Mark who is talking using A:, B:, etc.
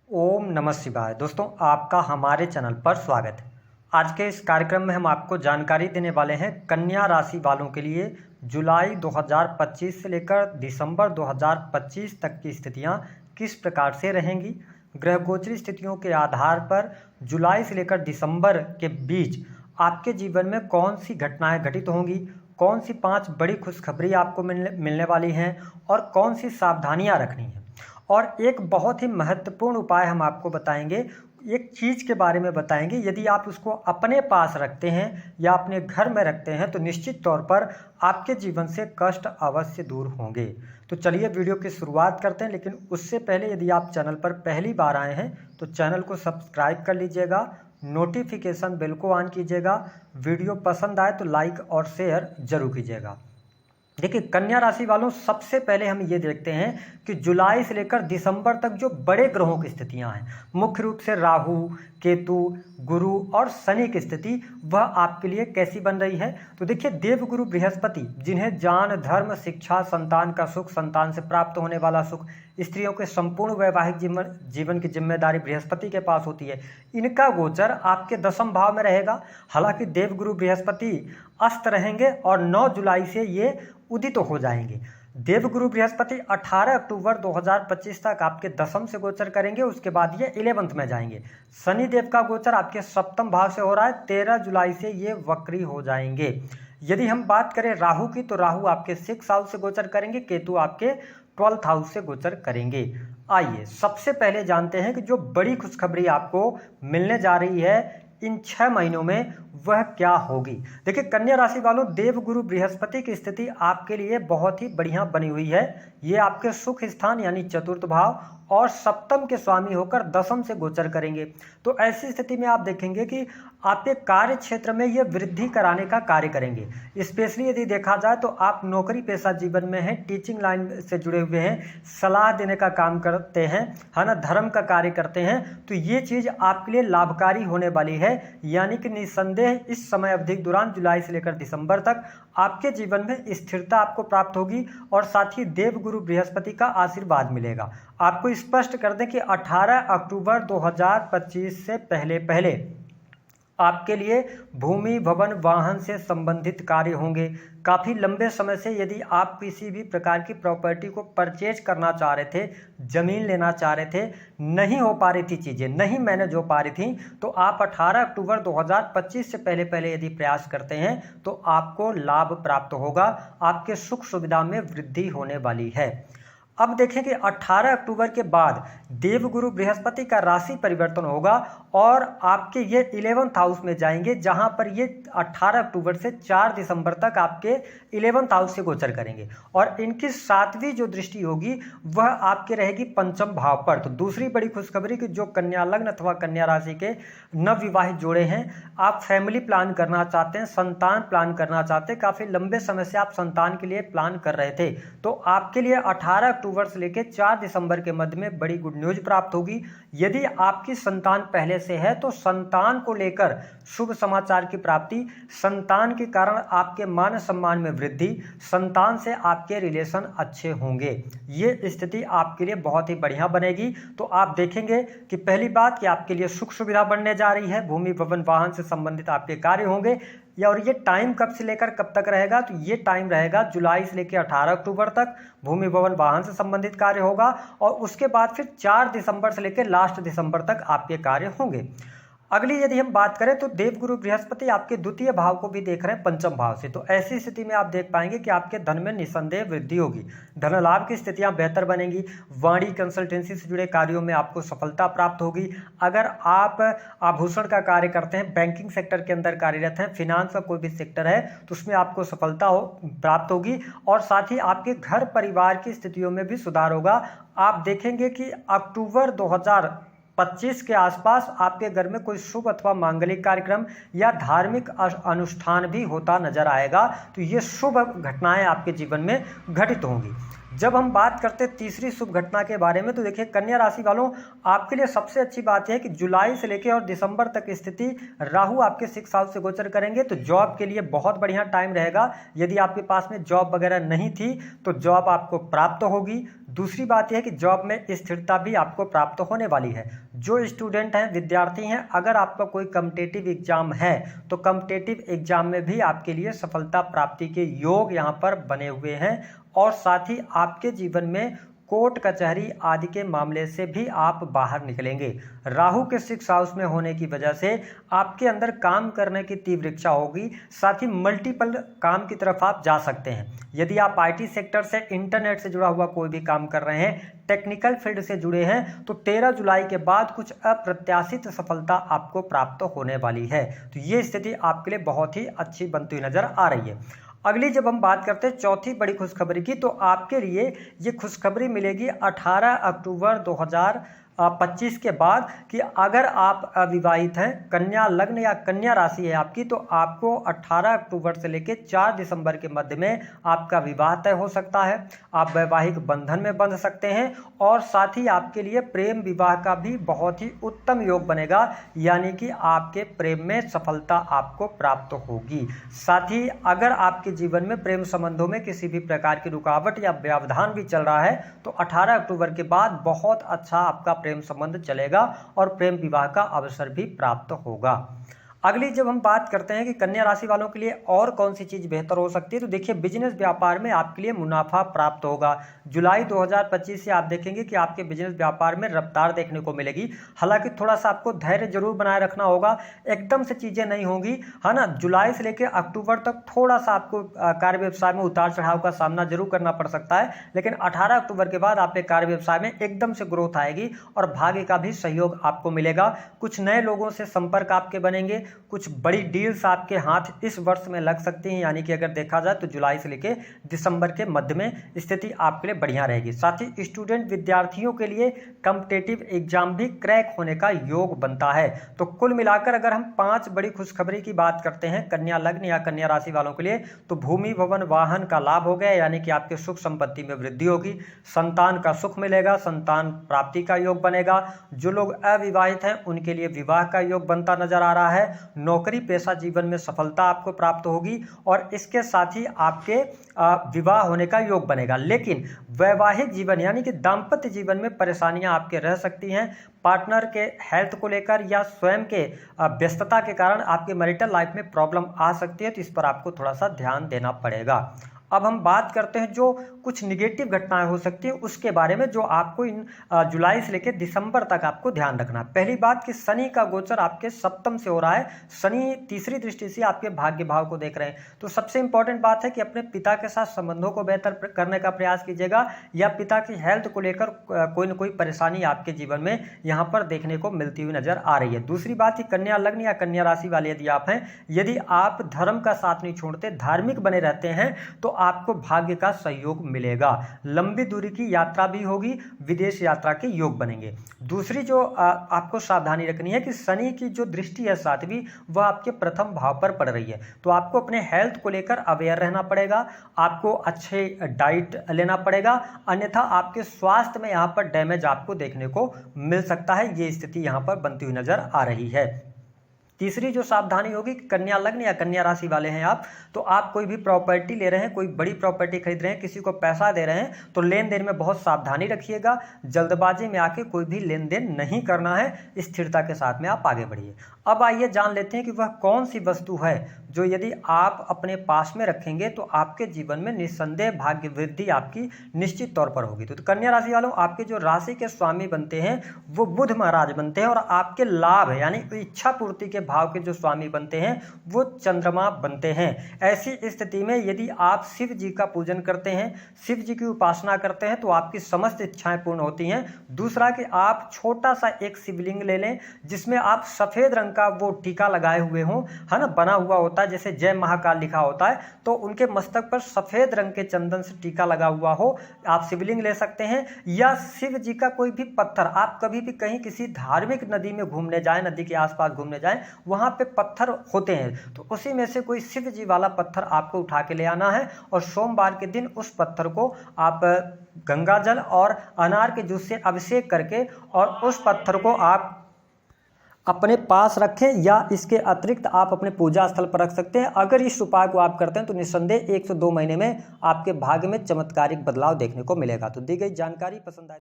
A: ओम नमः शिवाय। दोस्तों, आपका हमारे चैनल पर स्वागत है। आज के इस कार्यक्रम में हम आपको जानकारी देने वाले हैं कन्या राशि वालों के लिए जुलाई 2025 से लेकर दिसंबर 2025 तक की स्थितियां किस प्रकार से रहेंगी। ग्रह गोचरी स्थितियों के आधार पर जुलाई से लेकर दिसंबर के बीच आपके जीवन में कौन सी घटनाएं घटित होंगी, कौन सी 5 बड़ी खुशखबरी आपको मिलने वाली हैं और कौन सी सावधानियां रखनी हैं। और एक बहुत ही महत्वपूर्ण उपाय हम आपको बताएंगे, एक चीज़ के बारे में बताएंगे। यदि आप उसको अपने पास रखते हैं या अपने घर में रखते हैं तो निश्चित तौर पर आपके जीवन से कष्ट अवश्य दूर होंगे। तो चलिए वीडियो की शुरुआत करते हैं, लेकिन उससे पहले यदि आप चैनल पर पहली बार आए हैं तो चैनल को सब्सक्राइब कर लीजिएगा, नोटिफिकेशन बेल को ऑन कीजिएगा, वीडियो पसंद आए तो लाइक और शेयर जरूर कीजिएगा। देखिए, कन्या राशि वालों, सबसे पहले हम ये देखते हैं कि जुलाई से लेकर दिसंबर तक जो बड़े ग्रहों की स्थितियां हैं, मुख्य रूप से राहु, केतु, गुरु और शनि की स्थिति वह आपके लिए कैसी बन रही है। तो देखिए, देवगुरु बृहस्पति, जिन्हें ज्ञान, धर्म, शिक्षा, संतान का सुख, संतान से प्राप्त होने वाला सुख, स्त्रियों के संपूर्ण वैवाहिक जीवन की जिम्मेदारी बृहस्पति के पास होती है, इनका गोचर आपके 10वें भाव में रहेगा। हालांकि देवगुरु बृहस्पति अस्त रहेंगे और 9 जुलाई से ये उदित हो जाएंगे। देवगुरु बृहस्पति 18 अक्टूबर 2025 तक आपके 10वें से गोचर करेंगे, उसके बाद ये 11वें में जाएंगे। शनि देव का गोचर आपके 7वें भाव से हो रहा है, 13 जुलाई से ये वक्री हो जाएंगे। यदि हम बात करें राहु की, तो राहु आपके 6th हाउस से गोचर करेंगे, केतु आपके 12th हाउस से गोचर करेंगे। आइए सबसे पहले जानते हैं कि जो बड़ी खुशखबरी आपको मिलने जा रही है इन 6 महीनों में वह क्या होगी। देखिए कन्या राशि वालों, देवगुरु बृहस्पति की स्थिति आपके लिए बहुत ही बढ़िया बनी हुई है। ये आपके सुख स्थान यानी 4th भाव और 7वें के स्वामी होकर 10वें से गोचर करेंगे। तो ऐसी स्थिति में आप देखेंगे कि आपके कार्य क्षेत्र में ये वृद्धि कराने का कार्य करेंगे। स्पेशली यदि देखा जाए तो आप नौकरी पेशा जीवन में हैं, टीचिंग लाइन से जुड़े हुए हैं, सलाह देने का काम करते हैं, है ना, धर्म का कार्य करते हैं, तो ये चीज़ आपके लिए लाभकारी होने वाली है। यानी कि निस्संदेह इस समय अवधि के दौरान जुलाई से लेकर दिसंबर तक आपके जीवन में स्थिरता आपको प्राप्त होगी और साथ ही देवगुरु बृहस्पति का आशीर्वाद मिलेगा। आपको स्पष्ट कर दें कि 18 अक्टूबर 2025 से पहले आपके लिए भूमि, भवन, वाहन से संबंधित कार्य होंगे। काफ़ी लंबे समय से यदि आप किसी भी प्रकार की प्रॉपर्टी को परचेज करना चाह रहे थे, ज़मीन लेना चाह रहे थे, नहीं हो पा रही थी, चीज़ें नहीं मैनेज हो पा रही थी, तो आप 18 अक्टूबर 2025 से पहले यदि प्रयास करते हैं तो आपको लाभ प्राप्त होगा, आपके सुख सुविधा में वृद्धि होने वाली है। अब देखें कि 18 अक्टूबर के बाद देवगुरु बृहस्पति का राशि परिवर्तन होगा और आपके ये 11th हाउस में जाएंगे, जहां पर ये 18 अक्टूबर से 4 दिसंबर तक आपके 11th हाउस से गोचर करेंगे और इनकी 7वीं जो दृष्टि होगी वह आपके रहेगी 5वें भाव पर। तो दूसरी बड़ी खुशखबरी कि जो कन्या लग्न अथवा कन्या राशि के नवविवाहित जोड़े हैं, आप फैमिली प्लान करना चाहते हैं, संतान प्लान करना चाहते हैं, काफ़ी लंबे समय से आप संतान के लिए प्लान कर रहे थे, तो आपके लिए 18 अक्टूबर से लेकर 4 दिसंबर के मध्य में बड़ी गुड न्यूज प्राप्त होगी। यदि आपकी संतान पहले से है तो संतान को लेकर शुभ समाचार की प्राप्ति, संतान के कारण आपके मान सम्मान में वृद्धि, संतान से आपके रिलेशन अच्छे होंगे। ये स्थिति आपके लिए बहुत ही बढ़िया बनेगी। तो आप देखेंगे कि पहली बात कि आपके लिए सुख सुविधा बढ़ने जा रही है, भूमि, भवन, वाहन से संबंधित आपके कार्य होंगे। और ये टाइम कब से लेकर कब तक रहेगा, तो ये टाइम रहेगा जुलाई से लेकर 18 अक्टूबर तक भूमि, भवन, वाहन से संबंधित कार्य होगा और उसके बाद फिर 4 दिसंबर से लेकर लास्ट दिसंबर तक आपके कार्य होंगे। अगली यदि हम बात करें तो देवगुरु बृहस्पति आपके 2य भाव को भी देख रहे हैं 5वें भाव से, तो ऐसी स्थिति में आप देख पाएंगे कि आपके धन में निसंदेह वृद्धि होगी, धन लाभ की स्थितियां बेहतर बनेंगी, वाणी कंसल्टेंसी से जुड़े कार्यों में आपको सफलता प्राप्त होगी। अगर आप आभूषण का कार्य करते हैं, बैंकिंग सेक्टर के अंदर कार्यरत हैं, फिनांस का कोई भी सेक्टर है तो उसमें आपको सफलता प्राप्त होगी और साथ ही आपके घर परिवार की स्थितियों में भी सुधार होगा। आप देखेंगे कि अक्टूबर 2025 के आसपास आपके घर में कोई शुभ अथवा मांगलिक कार्यक्रम या धार्मिक अनुष्ठान भी होता नजर आएगा, तो ये शुभ घटनाएं आपके जीवन में घटित होंगी। जब हम बात करते हैं तीसरी शुभ घटना के बारे में, तो देखिए कन्या राशि वालों, आपके लिए सबसे अच्छी बात है कि जुलाई से लेकर और दिसंबर तक स्थिति राहु आपके 6th हाउस से गोचर करेंगे, तो जॉब के लिए बहुत बढ़िया टाइम रहेगा। यदि आपके पास में जॉब वगैरह नहीं थी तो जॉब आपको प्राप्त होगी। दूसरी बात यह है कि जॉब में स्थिरता भी आपको प्राप्त होने वाली है। जो स्टूडेंट हैं, विद्यार्थी हैं, अगर आपका कोई कॉम्पिटिटिव एग्जाम है तो कॉम्पिटिटिव एग्जाम में भी आपके लिए सफलता प्राप्ति के योग यहाँ पर बने हुए हैं। और साथ ही आपके जीवन में कोर्ट कचहरी आदि के मामले से भी आप बाहर निकलेंगे। राहु के 6th हाउस में होने की वजह से आपके अंदर काम करने की तीव्र इच्छा होगी, साथ ही मल्टीपल काम की तरफ आप जा सकते हैं। यदि आप आईटी सेक्टर से, इंटरनेट से जुड़ा हुआ कोई भी काम कर रहे हैं, टेक्निकल फील्ड से जुड़े हैं, तो 13 जुलाई के बाद कुछ अप्रत्याशित सफलता आपको प्राप्त होने वाली है। तो ये स्थिति आपके लिए बहुत ही अच्छी बनती हुई नजर आ रही है। अगली जब हम बात करते हैं चौथी बड़ी खुशखबरी की, तो आपके लिए ये खुशखबरी मिलेगी 18 अक्टूबर 2025 के बाद कि अगर आप अविवाहित हैं, कन्या लग्न या कन्या राशि है आपकी, तो आपको 18 अक्टूबर से लेकर 4 दिसंबर के मध्य में आपका विवाह तय हो सकता है। आप वैवाहिक बंधन में बंध सकते हैं और साथ ही आपके लिए प्रेम विवाह का भी बहुत ही उत्तम योग बनेगा, यानी कि आपके प्रेम में सफलता आपको प्राप्त होगी। साथ ही अगर आपके जीवन में प्रेम संबंधों में किसी भी प्रकार की रुकावट या व्यवधान भी चल रहा है, तो 18 अक्टूबर के बाद बहुत अच्छा आपका प्रेम संबंध चलेगा और प्रेम विवाह का अवसर भी प्राप्त होगा। अगली जब हम बात करते हैं कि कन्या राशि वालों के लिए और कौन सी चीज़ बेहतर हो सकती है, तो देखिए बिजनेस व्यापार में आपके लिए मुनाफा प्राप्त होगा। जुलाई 2025 से आप देखेंगे कि आपके बिजनेस व्यापार में रफ्तार देखने को मिलेगी। हालांकि थोड़ा सा आपको धैर्य जरूर बनाए रखना होगा, एकदम से चीज़ें नहीं होंगी, है ना। जुलाई से लेकर अक्टूबर तक थोड़ा सा आपको कार्य व्यवसाय में उतार चढ़ाव का सामना जरूर करना पड़ सकता है, लेकिन 18 अक्टूबर के बाद आपके कार्य व्यवसाय में एकदम से ग्रोथ आएगी और भाग्य का भी सहयोग आपको मिलेगा। कुछ नए लोगों से संपर्क आपके बनेंगे, कुछ बड़ी डील्स आपके हाथ इस वर्ष में लग सकती हैं, यानी कि अगर देखा जाए तो जुलाई से लेकर दिसंबर के मध्य में स्थिति आपके लिए बढ़िया रहेगी। साथ ही स्टूडेंट विद्यार्थियों के लिए कॉम्पिटिटिव एग्जाम भी क्रैक होने का योग बनता है। तो कुल मिलाकर अगर हम 5 बड़ी खुशखबरी की बात करते हैं कन्या लग्न या कन्या राशि वालों के लिए, तो भूमि भवन वाहन का लाभ हो गया, यानी कि आपके सुख संपत्ति में वृद्धि होगी, संतान का सुख मिलेगा, संतान प्राप्ति का योग बनेगा। जो लोग अविवाहित हैं उनके लिए विवाह का योग बनता नजर आ रहा है। नौकरी पेशा जीवन में सफलता आपको प्राप्त होगी और इसके साथ ही आपके विवाह होने का योग बनेगा। लेकिन वैवाहिक जीवन यानी कि दाम्पत्य जीवन में परेशानियां आपके रह सकती हैं। पार्टनर के हेल्थ को लेकर या स्वयं के व्यस्तता के कारण आपके मैरिटल लाइफ में प्रॉब्लम आ सकती है, तो इस पर आपको थोड़ा सा ध्यान देना पड़ेगा। अब हम बात करते हैं जो कुछ निगेटिव घटनाएं हो सकती है उसके बारे में, जो आपको इन जुलाई से लेकर दिसंबर तक आपको ध्यान रखना है। पहली बात कि शनि का गोचर आपके सप्तम से हो रहा है। शनि तीसरी दृष्टि से आपके भाग्य भाव को देख रहे हैं, तो सबसे इंपॉर्टेंट बात है कि अपने पिता के साथ संबंधों को बेहतर करने का प्रयास कीजिएगा, या पिता की हेल्थ को लेकर कोई न कोई परेशानी आपके जीवन में यहाँ पर देखने को मिलती हुई नजर आ रही है। दूसरी बात कि कन्या लग्न या कन्या राशि वाले यदि आप हैं, यदि आप धर्म का साथ नहीं छोड़ते, धार्मिक बने रहते हैं, तो आपको भाग्य का सहयोग मिलेगा। लंबी दूरी की यात्रा भी होगी, विदेश यात्रा के योग बनेंगे। दूसरी जो आपको सावधानी रखनी है कि शनि की जो दृष्टि है 7वीं, वह आपके प्रथम भाव पर पड़ रही है, तो आपको अपने हेल्थ को लेकर अवेयर रहना पड़ेगा, आपको अच्छे डाइट लेना पड़ेगा, अन्यथा आपके स्वास्थ्य में यहाँ पर डैमेज आपको देखने को मिल सकता है। ये स्थिति यहाँ पर बनती हुई नजर आ रही है। तीसरी जो सावधानी होगी, कन्या लग्न या कन्या राशि वाले हैं आप, तो आप कोई भी प्रॉपर्टी ले रहे हैं, कोई बड़ी प्रॉपर्टी खरीद रहे हैं, किसी को पैसा दे रहे हैं, तो लेन देन में बहुत सावधानी रखिएगा। जल्दबाजी में आके कोई भी लेन देन नहीं करना है, स्थिरता के साथ में आप आगे बढ़िए। अब आइए जान लेते हैं कि वह कौन सी वस्तु है जो यदि आप अपने पास में रखेंगे तो आपके जीवन में निस्संदेह भाग्य वृद्धि आपकी निश्चित तौर पर होगी। तो कन्या राशि वालों, आपके जो राशि के स्वामी बनते हैं वो बुध महाराज बनते हैं, और आपके लाभ यानी इच्छा पूर्ति के भाव के जो स्वामी बनते हैं वो चंद्रमा बनते हैं। ऐसी स्थिति में यदि आप शिव जी का पूजन करते हैं, शिव जी की उपासना करते हैं, तो आपकी समस्त इच्छाएं पूर्ण होती हैं। दूसरा कि आप छोटा सा एक शिवलिंग ले लें जिसमें आप सफेद रंग का वो टीका लगाए हुए हों, है ना, बना हुआ होता है, जैसे जय महाकाल लिखा होता है, तो उनके मस्तक पर सफेद रंग के चंदन से टीका लगा हुआ हो, आप शिवलिंग ले सकते हैं। या शिव जी का कोई भी पत्थर, आप कभी भी कहीं किसी धार्मिक नदी में घूमने जाएं, नदी के आसपास घूमने जाएं, वहाँ पे पत्थर होते हैं, तो उसी में से कोई शिव जी वाला पत्थर आपको उठा के ले आना है और सोमवार के दिन उस पत्थर को आप गंगा जल और अनार के जूस से अभिषेक करके और उस पत्थर को आप अपने पास रखें, या इसके अतिरिक्त आप अपने पूजा स्थल पर रख सकते हैं। अगर इस उपाय को आप करते हैं तो निस्संदेह 1 से 2 महीने में आपके भाग्य में चमत्कारिक बदलाव देखने को मिलेगा। तो दी गई जानकारी पसंद आए